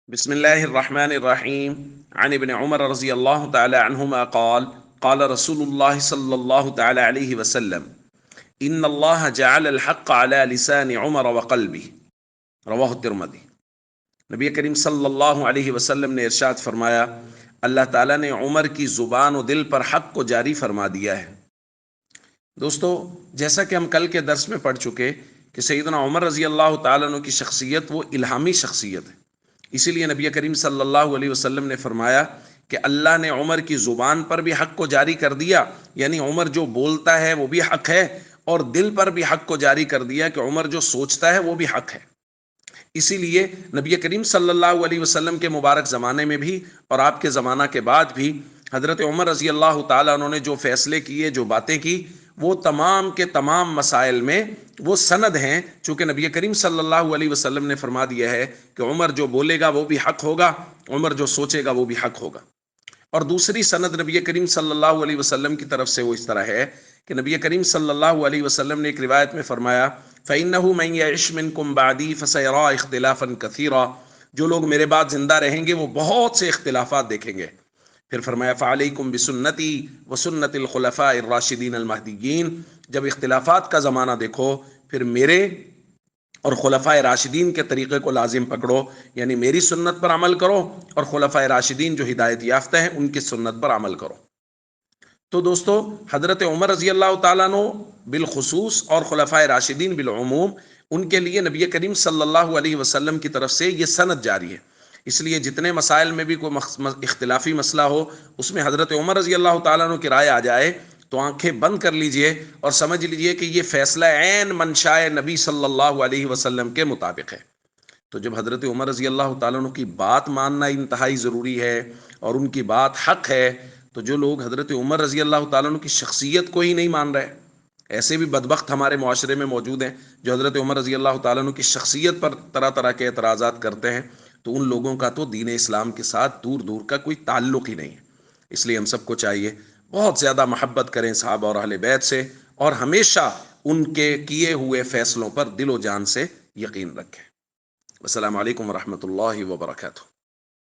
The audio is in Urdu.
بسم الله الرحمن الرحيم عن ابن عمر رضي الله تعالى عنهما قال قال رسول الله صلى الله تعالى عليه وسلم إن الله جعل الحق على لسان عمر وقلبه رواہ الترمذی۔ نبی کریم صلی اللہ علیہ وسلم نے ارشاد فرمایا، اللہ تعالیٰ نے عمر کی زبان و دل پر حق کو جاری فرما دیا ہے۔ دوستو، جیسا کہ ہم کل کے درس میں پڑھ چکے کہ سیدنا عمر رضی اللہ تعالیٰ عنہ کی شخصیت وہ الہامی شخصیت ہے، اسی لیے نبی کریم صلی اللہ علیہ وسلم نے فرمایا کہ اللہ نے عمر کی زبان پر بھی حق کو جاری کر دیا، یعنی عمر جو بولتا ہے وہ بھی حق ہے، اور دل پر بھی حق کو جاری کر دیا کہ عمر جو سوچتا ہے وہ بھی حق ہے۔ اسی لیے نبی کریم صلی اللہ علیہ وسلم کے مبارک زمانے میں بھی اور آپ کے زمانہ کے بعد بھی حضرت عمر رضی اللہ تعالیٰ عنہ نے جو فیصلے کیے، جو باتیں کی، وہ تمام کے تمام مسائل میں وہ سند ہیں، چونکہ نبی کریم صلی اللہ علیہ وسلم نے فرما دیا ہے کہ عمر جو بولے گا وہ بھی حق ہوگا، عمر جو سوچے گا وہ بھی حق ہوگا۔ اور دوسری سند نبی کریم صلی اللہ علیہ وسلم کی طرف سے وہ اس طرح ہے کہ نبی کریم صلی اللہ علیہ وسلم نے ایک روایت میں فرمایا، فَإِنَّهُ مَن يَعِشْ مِنْكُمْ بَعْدِي فَسَيَرَىٰ اخْتِلَافًا كَثِيرًا، جو لوگ میرے بعد زندہ رہیں گے وہ بہت سے اختلافات دیکھیں گے۔ پھر فرمایا فَعَلَيْكُمْ بِسُنَّتِي وَسُنَّتِ الْخُلَفَاءِ الرَّاشِدِينَ الْمَهْدِيِّينَ، جب اختلافات کا زمانہ دیکھو پھر میرے اور خلفائے راشدین کے طریقے کو لازم پکڑو، یعنی میری سنت پر عمل کرو اور خلفائے راشدین جو ہدایت یافتہ ہیں ان کی سنت پر عمل کرو۔ تو دوستو، حضرت عمر رضی اللہ تعالیٰ عنہ بالخصوص اور خلفائے راشدین بالعموم، ان کے لیے نبی کریم صلی اللہ علیہ وسلم کی طرف سے یہ سند جاری ہے۔ اس لیے جتنے مسائل میں بھی کوئی اختلافی مسئلہ ہو، اس میں حضرت عمر رضی اللہ تعالیٰ عنہ کی رائے آ جائے تو آنکھیں بند کر لیجئے اور سمجھ لیجئے کہ یہ فیصلہ عین منشاء نبی صلی اللہ علیہ وسلم کے مطابق ہے۔ تو جب حضرت عمر رضی اللہ تعالیٰ عنہ کی بات ماننا انتہائی ضروری ہے اور ان کی بات حق ہے، تو جو لوگ حضرت عمر رضی اللہ تعالیٰ عنہ کی شخصیت کو ہی نہیں مان رہے، ایسے بھی بدبخت ہمارے معاشرے میں موجود ہیں جو حضرت عمر رضی اللہ تعالیٰ عنہ کی شخصیت پر طرح طرح کے اعتراضات کرتے ہیں، تو ان لوگوں کا تو دین اسلام کے ساتھ دور دور کا کوئی تعلق ہی نہیں ہے۔ اس لیے ہم سب کو چاہیے بہت زیادہ محبت کریں صحابہ اور اہل بیت سے، اور ہمیشہ ان کے کیے ہوئے فیصلوں پر دل و جان سے یقین رکھیں۔ السلام علیکم ورحمۃ اللہ وبرکاتہ۔